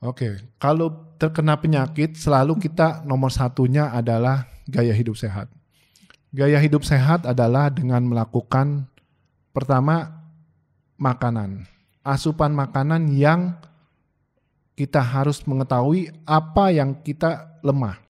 Oke, kalau terkena penyakit selalu kita nomor satunya adalah gaya hidup sehat. Gaya hidup sehat adalah dengan melakukan pertama makanan. Asupan makanan yang kita harus mengetahui apa yang kita lemah.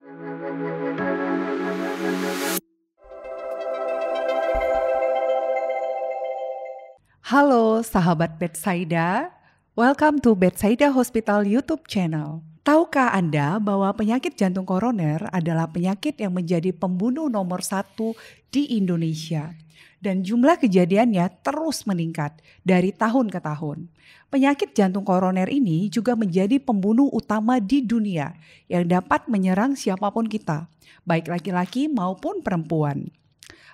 Halo sahabat Betsaida, welcome to Betsaida Hospital YouTube channel. Tahukah Anda bahwa penyakit jantung koroner adalah penyakit yang menjadi pembunuh nomor 1 di Indonesia? Dan jumlah kejadiannya terus meningkat dari tahun ke tahun. Penyakit jantung koroner ini juga menjadi pembunuh utama di dunia yang dapat menyerang siapapun kita, baik laki-laki maupun perempuan.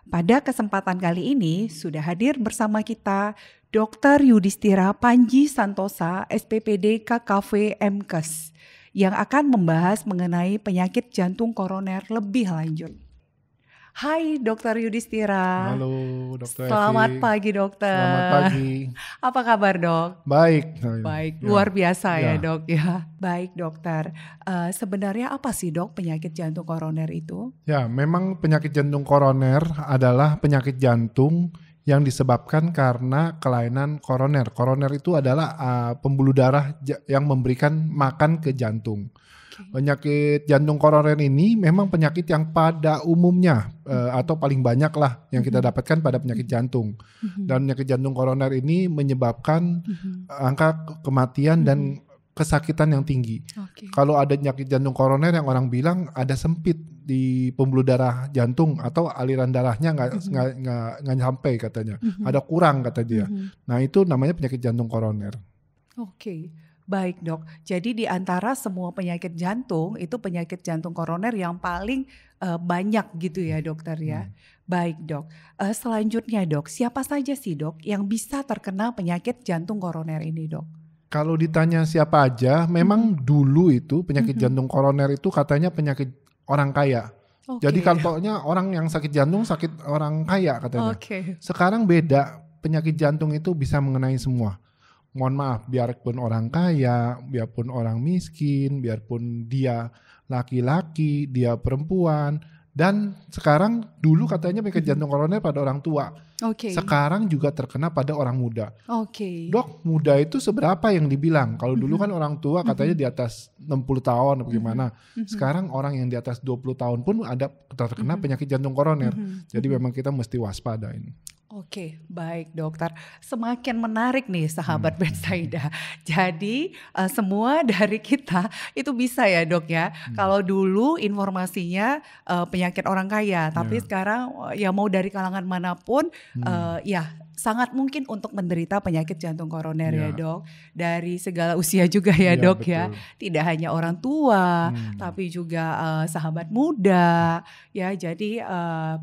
Pada kesempatan kali ini sudah hadir bersama kita Dr. Yudhistira Panji Santosa, SPPD KKV MKes, yang akan membahas mengenai penyakit jantung koroner lebih lanjut. Hai Dr. Yudhistira. Halo Dr. Selamat Evi. pagi dokter. Selamat pagi. Apa kabar dok? Baik. Baik, Ya. luar biasa ya Ya. dok ya. Baik dokter, sebenarnya apa sih dok penyakit jantung koroner itu? Ya, memang penyakit jantung koroner adalah penyakit jantung yang disebabkan karena kelainan koroner. Koroner itu adalah pembuluh darah yang memberikan makan ke jantung. Penyakit jantung koroner ini memang penyakit yang pada umumnya atau paling banyak lah yang kita dapatkan pada penyakit jantung. Dan penyakit jantung koroner ini menyebabkan angka kematian dan kesakitan yang tinggi. Kalau ada penyakit jantung koroner yang orang bilang ada sempit di pembuluh darah jantung atau aliran darahnya nggak sampai katanya, ada kurang kata dia. Nah itu namanya penyakit jantung koroner. Oke. Baik dok, jadi di antara semua penyakit jantung itu penyakit jantung koroner yang paling banyak gitu ya dokter ya. Baik dok, selanjutnya dok, siapa saja sih dok yang bisa terkena penyakit jantung koroner ini dok? Kalau ditanya siapa aja, memang dulu itu penyakit jantung koroner itu katanya penyakit orang kaya. Jadi katanya orang yang sakit jantung sakit orang kaya katanya. Sekarang beda, penyakit jantung itu bisa mengenai semua. Mohon maaf, biarpun orang kaya, biarpun orang miskin, biarpun dia laki-laki, dia perempuan. Dan sekarang dulu katanya penyakit jantung koroner pada orang tua. Sekarang juga terkena pada orang muda. Dok, muda itu seberapa yang dibilang? Kalau dulu kan orang tua katanya di atas 60 tahun atau gimana. Sekarang orang yang di atas 20 tahun pun ada terkena penyakit jantung koroner. Jadi memang kita mesti waspada ini. Oke, baik dokter. Semakin menarik nih sahabat Betsaida. Jadi semua dari kita itu bisa ya dok ya. Kalau dulu informasinya penyakit orang kaya, tapi sekarang ya mau dari kalangan manapun ya sangat mungkin untuk menderita penyakit jantung koroner ya dok. Dari segala usia juga ya dok ya. Tidak hanya orang tua, tapi juga sahabat muda ya. Jadi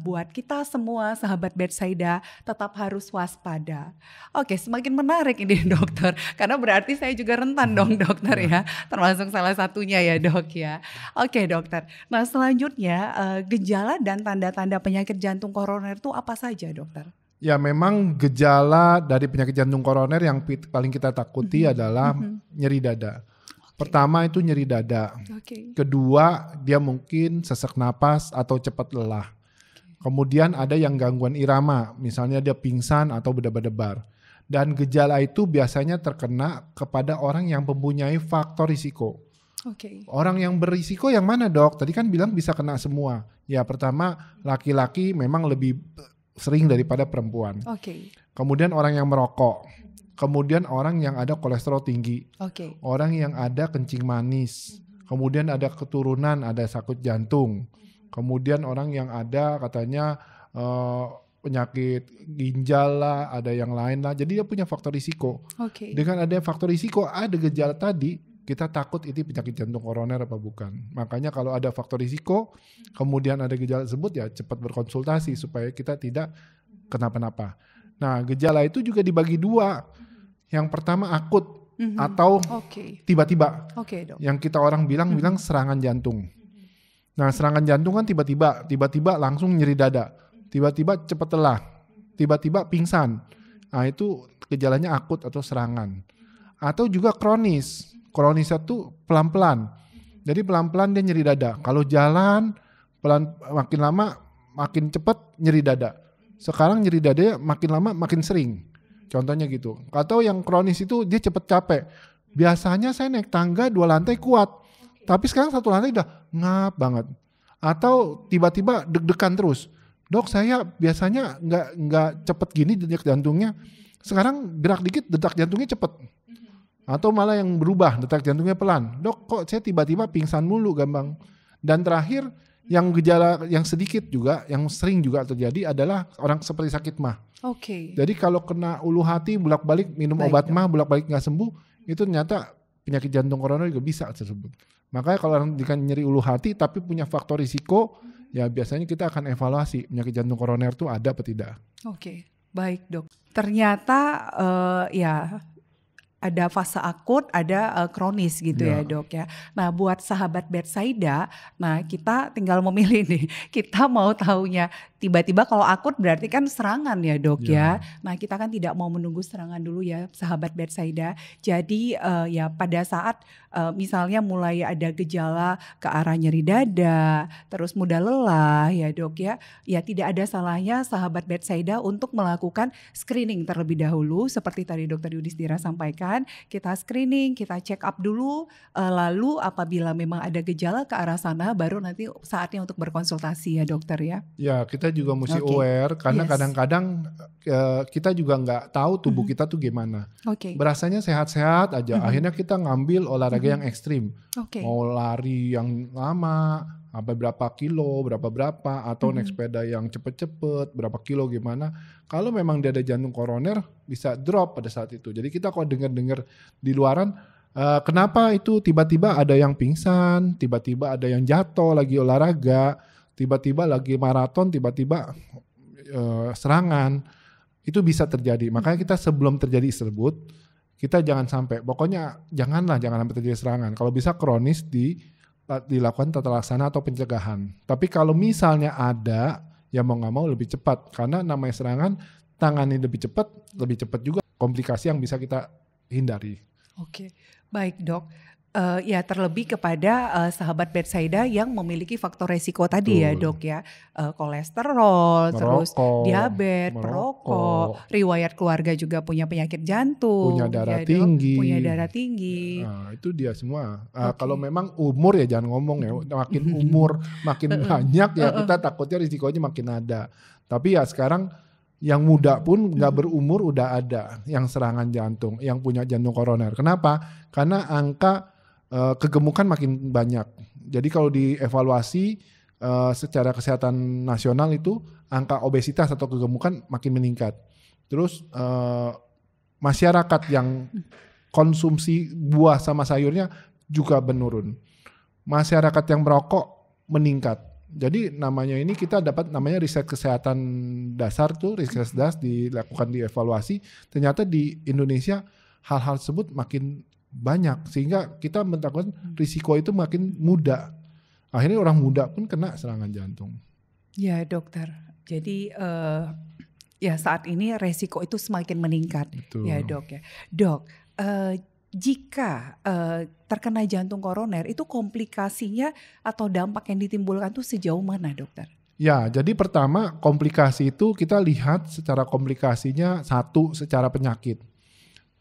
buat kita semua sahabat Betsaida tetap harus waspada. Oke, semakin menarik ini dokter. Karena berarti saya juga rentan dong dokter ya. Termasuk salah satunya ya dok ya. Oke dokter. Nah selanjutnya gejala dan tanda-tanda penyakit jantung koroner itu apa saja dokter? Ya memang gejala dari penyakit jantung koroner yang paling kita takuti adalah nyeri dada. Pertama itu nyeri dada. Kedua dia mungkin sesak napas atau cepat lelah. Kemudian ada yang gangguan irama, misalnya dia pingsan atau berdebar-debar. Dan gejala itu biasanya terkena kepada orang yang mempunyai faktor risiko. Orang yang berisiko yang mana dok? Tadi kan bilang bisa kena semua. Ya pertama laki-laki memang lebih sering daripada perempuan. Kemudian orang yang merokok. Kemudian orang yang ada kolesterol tinggi. Orang yang ada kencing manis. Kemudian ada keturunan, ada sakit jantung. Kemudian orang yang ada katanya penyakit ginjal lah, ada yang lain lah. Jadi dia punya faktor risiko. Dengan ada faktor risiko, ada gejala tadi, kita takut ini penyakit jantung koroner apa bukan. Makanya kalau ada faktor risiko, kemudian ada gejala tersebut ya cepat berkonsultasi supaya kita tidak kenapa-napa. Nah gejala itu juga dibagi dua. Yang pertama akut atau tiba-tiba. Yang kita orang bilang serangan jantung. Nah serangan jantung kan tiba-tiba langsung nyeri dada. Tiba-tiba cepat lelah. Tiba-tiba pingsan. Nah itu gejalanya akut atau serangan. Atau juga kronis. kronis itu pelan-pelan. Jadi pelan-pelan dia nyeri dada. Kalau jalan makin lama makin cepat nyeri dada. Sekarang nyeri dadanya makin lama makin sering. Contohnya gitu. Atau yang kronis itu dia cepat capek. Biasanya saya naik tangga 2 lantai kuat. Tapi sekarang 1 lantai udah ngap banget. Atau tiba-tiba deg-degan terus. Dok, saya biasanya nggak cepet gini detak jantungnya. Sekarang gerak dikit detak jantungnya cepet. Atau malah yang berubah detak jantungnya pelan. Dok, kok saya tiba-tiba pingsan mulu gampang. Dan terakhir yang gejala yang sedikit juga, yang sering juga terjadi adalah orang seperti sakit mah. Jadi kalau kena ulu hati bolak-balik minum obat mah bolak-balik nggak sembuh, itu ternyata penyakit jantung koroner juga bisa tersebut. Makanya kalau orang nyeri ulu hati tapi punya faktor risiko, ya biasanya kita akan evaluasi penyakit jantung koroner itu ada apa tidak. Baik dok. Ternyata ya ada fase akut, ada kronis gitu ya dok ya. Nah buat sahabat Bethsaida, nah kita tinggal memilih nih. Kita mau taunya tiba-tiba kalau akut berarti kan serangan ya dok ya. Nah kita kan tidak mau menunggu serangan dulu ya sahabat Bethsaida. Jadi ya pada saat misalnya mulai ada gejala ke arah nyeri dada, terus mudah lelah ya dok ya. Ya tidak ada salahnya sahabat Bethsaida untuk melakukan screening terlebih dahulu. Seperti tadi Dokter Yudhistira sampaikan. Kita screening, kita check up dulu, lalu apabila memang ada gejala ke arah sana baru nanti saatnya untuk berkonsultasi ya dokter ya. Ya kita juga mesti aware karena kadang-kadang kita juga nggak tahu tubuh kita tuh gimana. Berasanya sehat-sehat aja, akhirnya kita ngambil olahraga yang ekstrim, mau lari yang lama, sampai berapa kilo, berapa, atau naik sepeda yang cepet-cepet, berapa kilo gimana. Kalau memang dia ada jantung koroner, bisa drop pada saat itu. Jadi kita kalau dengar di luaran, kenapa itu tiba-tiba ada yang pingsan, tiba-tiba ada yang jatuh lagi olahraga, tiba-tiba lagi maraton, tiba-tiba serangan, itu bisa terjadi. Makanya kita sebelum terjadi tersebut, kita jangan sampai, pokoknya jangan sampai terjadi serangan. Kalau bisa kronis dilakukan tata laksana atau pencegahan. Tapi kalau misalnya ada, ya mau nggak mau lebih cepat. Karena namanya serangan, tangani lebih cepat juga komplikasi yang bisa kita hindari. Baik dok. Ya terlebih kepada sahabat Bethsaida yang memiliki faktor resiko tadi ya dok ya. Kolesterol, terus diabetes, perokok, riwayat keluarga juga punya penyakit jantung. Punya darah tinggi. Nah, itu dia semua. Kalau memang umur ya jangan ngomong ya. Makin umur makin banyak ya kita takutnya risikonya makin ada. Tapi ya sekarang yang muda pun nggak berumur udah ada yang serangan jantung, yang punya jantung koroner. Kenapa? Karena angka kegemukan makin banyak. Jadi kalau dievaluasi secara kesehatan nasional itu angka obesitas atau kegemukan makin meningkat. Terus masyarakat yang konsumsi buah sama sayurnya juga menurun. Masyarakat yang merokok meningkat. Jadi namanya ini kita dapat namanya riset kesehatan dasar tuh, riset dasar dilakukan dievaluasi. Ternyata di Indonesia hal-hal tersebut makin banyak sehingga kita mentakutkan risiko itu makin muda. Akhirnya orang muda pun kena serangan jantung. Ya dokter. Jadi ya saat ini resiko itu semakin meningkat. Betul. Ya dok ya. Dok, jika terkena jantung koroner itu komplikasinya atau dampak yang ditimbulkan itu sejauh mana dokter? Ya, jadi pertama komplikasi itu kita lihat secara komplikasinya satu secara penyakit.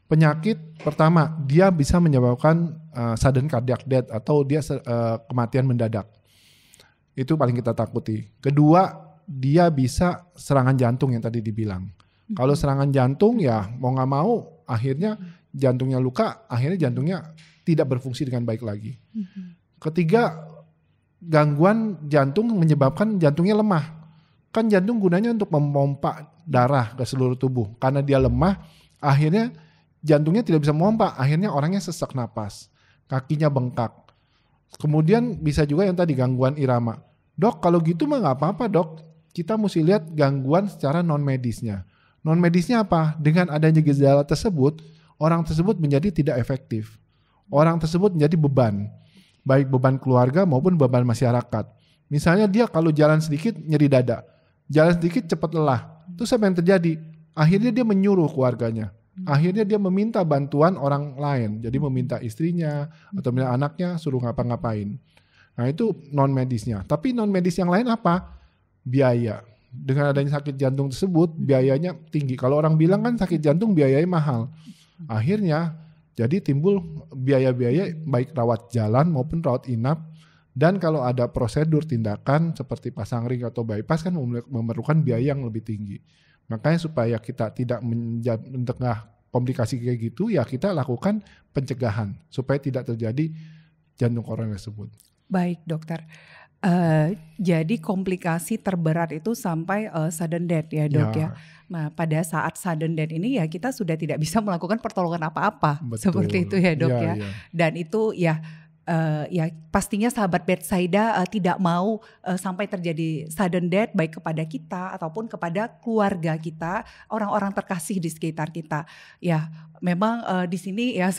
Penyakit pertama dia bisa menyebabkan sudden cardiac death atau dia kematian mendadak. Itu paling kita takuti. Kedua, dia bisa serangan jantung yang tadi dibilang. Kalau serangan jantung ya mau nggak mau akhirnya jantungnya luka, akhirnya jantungnya tidak berfungsi dengan baik lagi. Ketiga, gangguan jantung menyebabkan jantungnya lemah. Kan jantung gunanya untuk memompa darah ke seluruh tubuh. Karena dia lemah, akhirnya jantungnya tidak bisa memompa, akhirnya orangnya sesak napas, kakinya bengkak. Kemudian bisa juga yang tadi gangguan irama. Dok, kalau gitu mah nggak apa-apa dok. Kita mesti lihat gangguan secara non medisnya. Non medisnya apa? Dengan adanya gejala tersebut, orang tersebut menjadi tidak efektif. Orang tersebut menjadi beban, baik beban keluarga maupun beban masyarakat. Misalnya dia kalau jalan sedikit nyeri dada, jalan sedikit cepat lelah. Terus apa yang terjadi? Akhirnya dia menyuruh keluarganya. Akhirnya dia meminta bantuan orang lain. Jadi meminta istrinya atau meminta anaknya suruh ngapa-ngapain. Nah itu non medisnya. Tapi non medis yang lain apa? Biaya. Dengan adanya sakit jantung tersebut biayanya tinggi. Kalau orang bilang kan sakit jantung biayanya mahal. Akhirnya jadi timbul biaya-biaya baik rawat jalan maupun rawat inap. Dan kalau ada prosedur tindakan seperti pasang ring atau bypass kan memerlukan biaya yang lebih tinggi. Makanya supaya kita tidak mencegah komplikasi kayak gitu, ya kita lakukan pencegahan supaya tidak terjadi jantung koroner tersebut. Baik dokter, jadi komplikasi terberat itu sampai sudden death ya dok ya. Nah pada saat sudden death ini ya kita sudah tidak bisa melakukan pertolongan apa-apa. Betul. Seperti itu ya dok ya. Dan itu ya pastinya sahabat Bethsaida tidak mau sampai terjadi sudden death baik kepada kita ataupun kepada keluarga kita, orang-orang terkasih di sekitar kita. Ya, memang di sini ya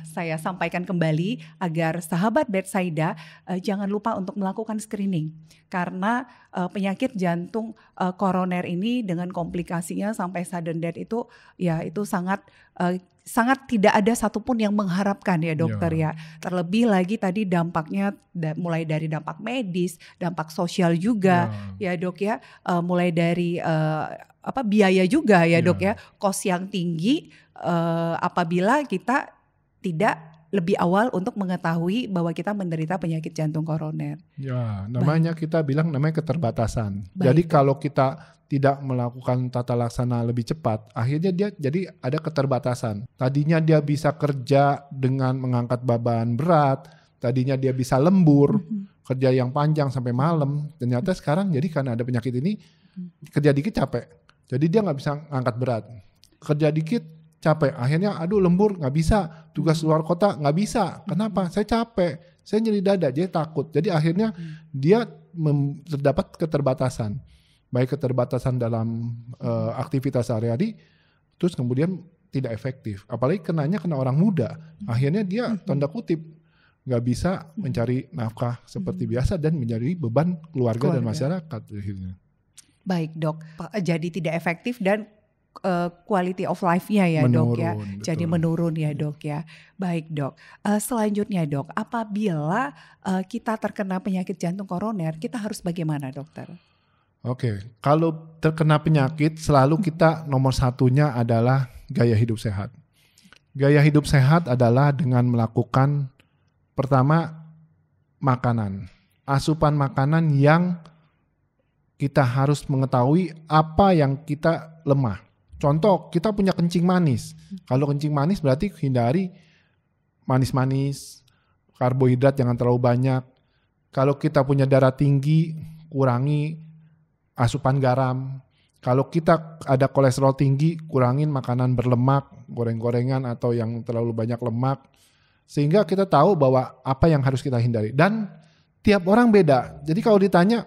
saya sampaikan kembali agar sahabat Bethsaida jangan lupa untuk melakukan screening karena penyakit jantung koroner ini dengan komplikasinya sampai sudden death itu ya itu sangat tidak ada satupun yang mengharapkan ya dokter ya. Terlebih lagi tadi dampaknya mulai dari dampak medis, dampak sosial juga ya dok ya. Mulai dari biaya juga ya dok ya. Kos yang tinggi apabila kita tidak lebih awal untuk mengetahui bahwa kita menderita penyakit jantung koroner. Ya, namanya kita bilang namanya keterbatasan. Jadi kalau kita tidak melakukan tata laksana lebih cepat, akhirnya dia jadi ada keterbatasan. Tadinya dia bisa kerja dengan mengangkat beban berat, tadinya dia bisa lembur, kerja yang panjang sampai malam. Ternyata sekarang jadi karena ada penyakit ini, kerja dikit capek. Jadi dia nggak bisa angkat berat. Kerja dikit capek, akhirnya aduh lembur nggak bisa, tugas luar kota nggak bisa. Kenapa? Saya capek, saya nyeri dada, dia takut. Jadi akhirnya dia terdapat keterbatasan. Baik keterbatasan dalam aktivitas sehari-hari, terus kemudian tidak efektif. Apalagi kena orang muda, akhirnya dia tanda kutip nggak bisa mencari nafkah seperti biasa dan menjadi beban keluarga dan masyarakat akhirnya. Baik dok, jadi tidak efektif dan quality of life-nya ya menurun, dok ya, betul. Jadi menurun ya dok ya. Baik dok, selanjutnya dok, apabila kita terkena penyakit jantung koroner, kita harus bagaimana dokter? Oke, kalau terkena penyakit selalu kita nomor satunya adalah gaya hidup sehat. Gaya hidup sehat adalah dengan melakukan pertama makanan, asupan makanan yang kita harus mengetahui apa yang kita lemah. Contoh, kita punya kencing manis. Kalau kencing manis berarti hindari manis-manis, karbohidrat jangan terlalu banyak. Kalau kita punya darah tinggi, kurangi asupan garam. Kalau kita ada kolesterol tinggi, kurangin makanan berlemak, goreng-gorengan atau yang terlalu banyak lemak. Sehingga kita tahu bahwa apa yang harus kita hindari. Dan tiap orang beda. Jadi kalau ditanya,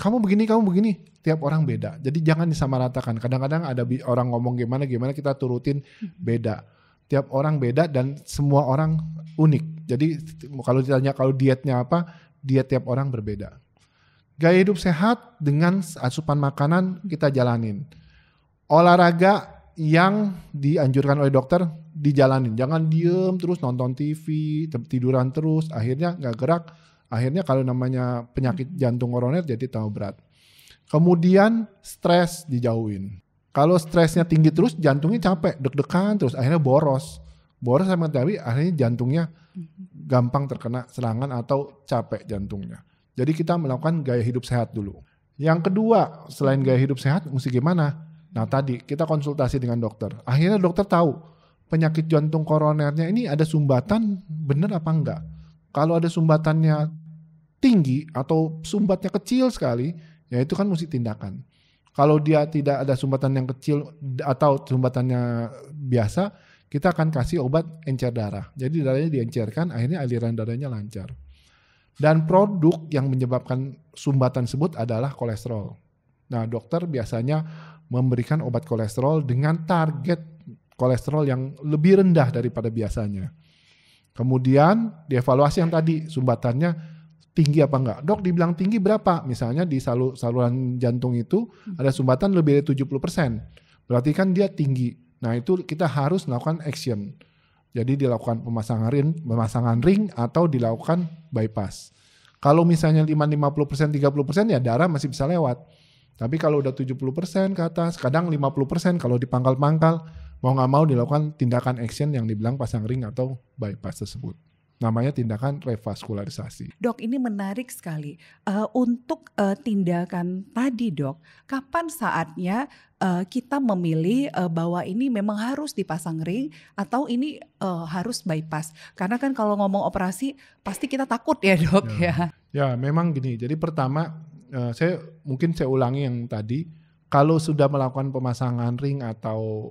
kamu begini, tiap orang beda. Jadi jangan disamaratakan. Kadang-kadang ada orang ngomong gimana kita turutin, beda. Tiap orang beda dan semua orang unik. Jadi kalau ditanya kalau dietnya apa, diet tiap orang berbeda. Gaya hidup sehat dengan asupan makanan kita jalanin. Olahraga yang dianjurkan oleh dokter dijalanin. Jangan diem terus nonton TV, tiduran terus, akhirnya nggak gerak. Akhirnya kalau namanya penyakit jantung koroner jadi tambah berat. Kemudian stres dijauhin. Kalau stresnya tinggi terus jantungnya capek, deg-degan terus akhirnya boros. Boros sama tapi akhirnya jantungnya gampang terkena serangan atau capek jantungnya. Jadi kita melakukan gaya hidup sehat dulu. Yang kedua, selain gaya hidup sehat, mesti gimana? Nah tadi kita konsultasi dengan dokter. Akhirnya dokter tahu penyakit jantung koronernya ini ada sumbatan benar apa enggak. Kalau ada sumbatannya tinggi atau sumbatnya kecil sekali, ya itu kan mesti tindakan. Kalau dia tidak ada sumbatan yang kecil atau sumbatannya biasa, kita akan kasih obat encer darah. Jadi darahnya diencerkan, akhirnya aliran darahnya lancar. Dan produk yang menyebabkan sumbatan tersebut adalah kolesterol. Nah, dokter biasanya memberikan obat kolesterol dengan target kolesterol yang lebih rendah daripada biasanya. Kemudian dievaluasi yang tadi, sumbatannya tinggi apa enggak. Dok dibilang tinggi berapa? Misalnya di saluran jantung itu ada sumbatan lebih dari 70%. berarti kan dia tinggi. Nah itu kita harus melakukan action. Jadi dilakukan pemasangan ring atau dilakukan bypass. Kalau misalnya 50%, 30% ya darah masih bisa lewat. Tapi kalau udah 70% ke atas, kadang 50% kalau di pangkal-pangkal, mau nggak mau dilakukan tindakan action yang dibilang pasang ring atau bypass tersebut. Namanya tindakan revaskularisasi. Dok, ini menarik sekali. Untuk tindakan tadi dok, kapan saatnya kita memilih bahwa ini memang harus dipasang ring atau ini harus bypass? Karena kan kalau ngomong operasi pasti kita takut ya dok ya. Ya memang gini, jadi pertama saya ulangi yang tadi, kalau sudah melakukan pemasangan ring atau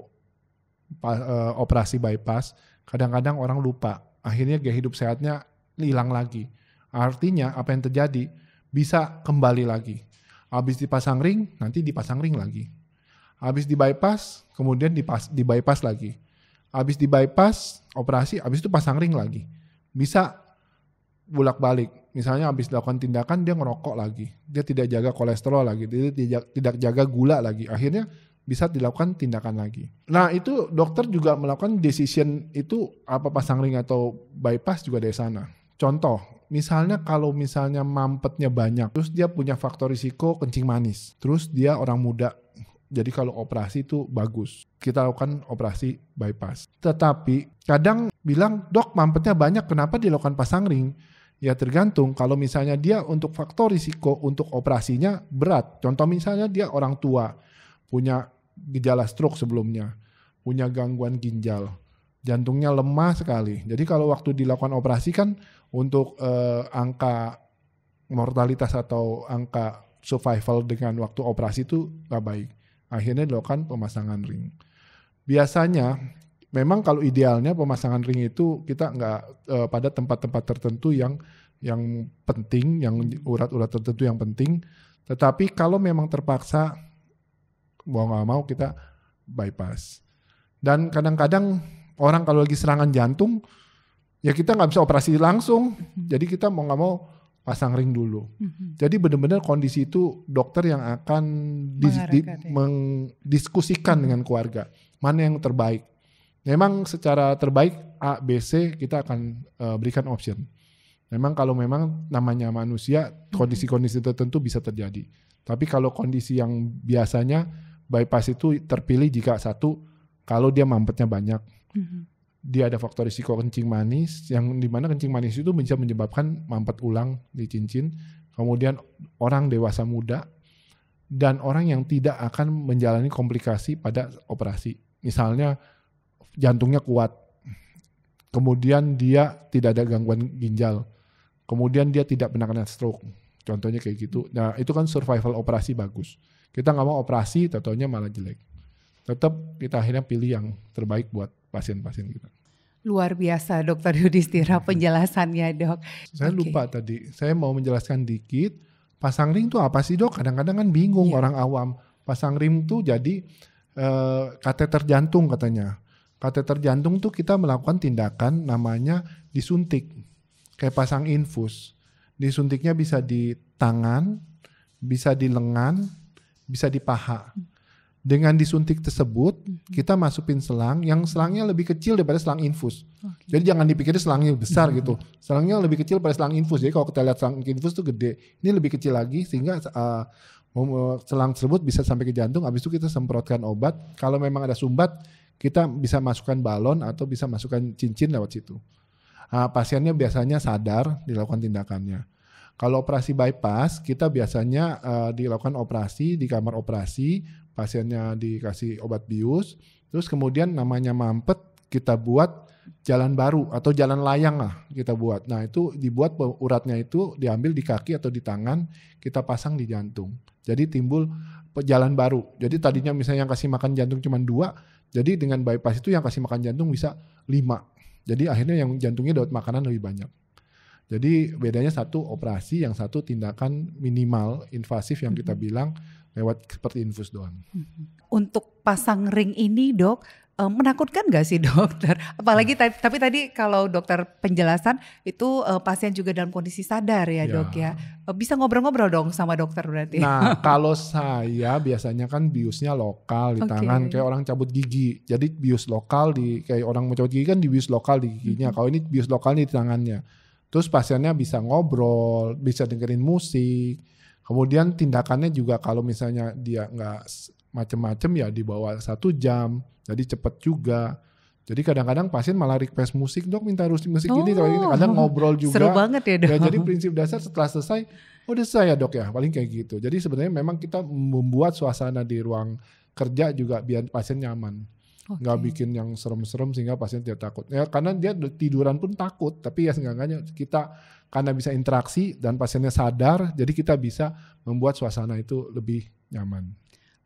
operasi bypass, kadang-kadang orang lupa. Akhirnya gaya hidup sehatnya hilang lagi. Artinya apa yang terjadi bisa kembali lagi. Habis dipasang ring, nanti dipasang ring lagi. Habis di bypass, kemudian di bypass lagi. Habis di bypass, operasi, habis itu pasang ring lagi. Bisa bolak-balik. Misalnya habis dilakukan tindakan dia ngerokok lagi. Dia tidak jaga kolesterol lagi. Dia tidak jaga gula lagi. Akhirnya bisa dilakukan tindakan lagi. Nah itu dokter juga melakukan decision itu apa pasang ring atau bypass juga dari sana. Contoh, misalnya kalau misalnya mampetnya banyak, terus dia punya faktor risiko kencing manis, terus dia orang muda, jadi kalau operasi itu bagus. Kita lakukan operasi bypass. Tetapi kadang bilang, dok mampetnya banyak, kenapa dilakukan pasang ring? Ya tergantung, kalau misalnya dia untuk faktor risiko untuk operasinya berat. Contoh misalnya dia orang tua, punya gejala stroke sebelumnya, punya gangguan ginjal, jantungnya lemah sekali. Jadi kalau waktu dilakukan operasi kan untuk angka mortalitas atau angka survival dengan waktu operasi itu gak baik. Akhirnya dilakukan pemasangan ring. Biasanya memang kalau idealnya pemasangan ring itu kita nggak pada tempat-tempat tertentu yang penting, yang urat-urat tertentu yang penting. Tetapi kalau memang terpaksa mau nggak mau kita bypass. Dan kadang-kadang orang kalau lagi serangan jantung, ya kita nggak bisa operasi langsung. Jadi kita mau nggak mau pasang ring dulu. Jadi benar-benar kondisi itu dokter yang akan mendiskusikan dengan keluarga mana yang terbaik. Memang secara terbaik A, B, C kita akan berikan option. Memang kalau memang namanya manusia, kondisi-kondisi tertentu bisa terjadi. Tapi kalau kondisi yang biasanya bypass itu terpilih jika satu, kalau dia mampetnya banyak, dia ada faktor risiko kencing manis, yang dimana kencing manis itu bisa menyebabkan mampet ulang di cincin, kemudian orang dewasa muda, dan orang yang tidak akan menjalani komplikasi pada operasi. Misalnya jantungnya kuat, kemudian dia tidak ada gangguan ginjal, kemudian dia tidak pernah kena stroke, contohnya kayak gitu. Nah itu kan survival operasi bagus. Kita nggak mau operasi, tentunya malah jelek. Tetap kita akhirnya pilih yang terbaik buat pasien-pasien kita. Luar biasa Dr. Yudhistira penjelasannya dok. Saya lupa tadi, saya mau menjelaskan dikit. Pasang ring itu apa sih dok? Kadang-kadang kan bingung orang awam. Pasang ring itu jadi kateter jantung katanya. Kateter jantung tuh kita melakukan tindakan namanya disuntik. Kayak pasang infus. Disuntiknya bisa di tangan, bisa di lengan, bisa di paha. Dengan disuntik tersebut, kita masukin selang yang selangnya lebih kecil daripada selang infus. Jadi jangan dipikir selangnya besar gitu. Selangnya lebih kecil daripada selang infus. Jadi kalau kita lihat selang infus itu gede, ini lebih kecil lagi sehingga selang tersebut bisa sampai ke jantung. Habis itu kita semprotkan obat. Kalau memang ada sumbat, kita bisa masukkan balon atau bisa masukkan cincin lewat situ. Pasiennya biasanya sadar dilakukan tindakannya. Kalau operasi bypass, kita biasanya dilakukan operasi di kamar operasi, pasiennya dikasih obat bius, terus kemudian namanya mampet, kita buat jalan baru atau jalan layang lah kita buat. Nah itu dibuat uratnya itu diambil di kaki atau di tangan, kita pasang di jantung. Jadi timbul jalan baru. Jadi tadinya misalnya yang kasih makan jantung cuma 2, jadi dengan bypass itu yang kasih makan jantung bisa 5. Jadi akhirnya yang jantungnya dapat makanan lebih banyak. Jadi bedanya satu operasi, yang satu tindakan minimal invasif yang kita bilang lewat seperti infus doang. Untuk pasang ring ini dok, menakutkan gak sih dokter? Apalagi tapi tadi kalau dokter penjelasan itu pasien juga dalam kondisi sadar ya dok ya. Bisa ngobrol-ngobrol dong sama dokter berarti. Nah kalau saya biasanya kan biusnya lokal di tangan, kayak orang cabut gigi. Jadi bius lokal kayak orang mau cabut gigi kan di bius lokal di giginya. Kalau ini bius lokalnya di tangannya. Terus pasiennya bisa ngobrol, bisa dengerin musik. Kemudian tindakannya juga kalau misalnya dia nggak macem-macem ya dibawa 1 jam. Jadi cepet juga. Jadi kadang-kadang pasien malah request musik, dok minta musik ini, kadang ngobrol juga. Seru banget ya dok. Ya, jadi prinsip dasar setelah selesai, udah selesai ya dok ya, paling kayak gitu. Jadi sebenarnya memang kita membuat suasana di ruang kerja juga biar pasien nyaman. Nggak bikin yang serem-serem sehingga pasien tidak takut. Ya karena dia tiduran pun takut, tapi ya seenggaknya kita karena bisa interaksi dan pasiennya sadar, jadi kita bisa membuat suasana itu lebih nyaman.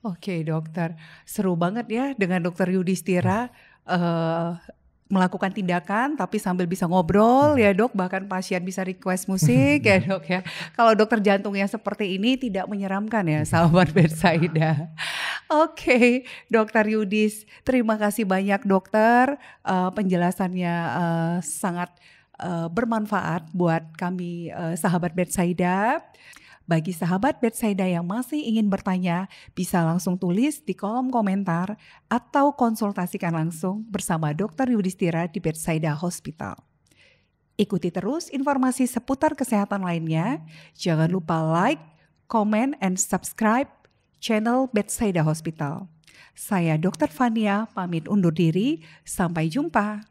Oke dokter, seru banget ya dengan dokter Yudhistira melakukan tindakan tapi sambil bisa ngobrol ya dok, bahkan pasien bisa request musik ya dok ya. Kalau dokter jantung yang seperti ini tidak menyeramkan ya sahabat Betsaida. Oke, dokter Yudhis, terima kasih banyak dokter, penjelasannya sangat bermanfaat buat kami sahabat Betsaida. Bagi sahabat Betsaida yang masih ingin bertanya, bisa langsung tulis di kolom komentar atau konsultasikan langsung bersama Dr. Yudhistira di Betsaida Hospital. Ikuti terus informasi seputar kesehatan lainnya. Jangan lupa like, comment, and subscribe channel Betsaida Hospital. Saya Dr. Fania pamit undur diri. Sampai jumpa.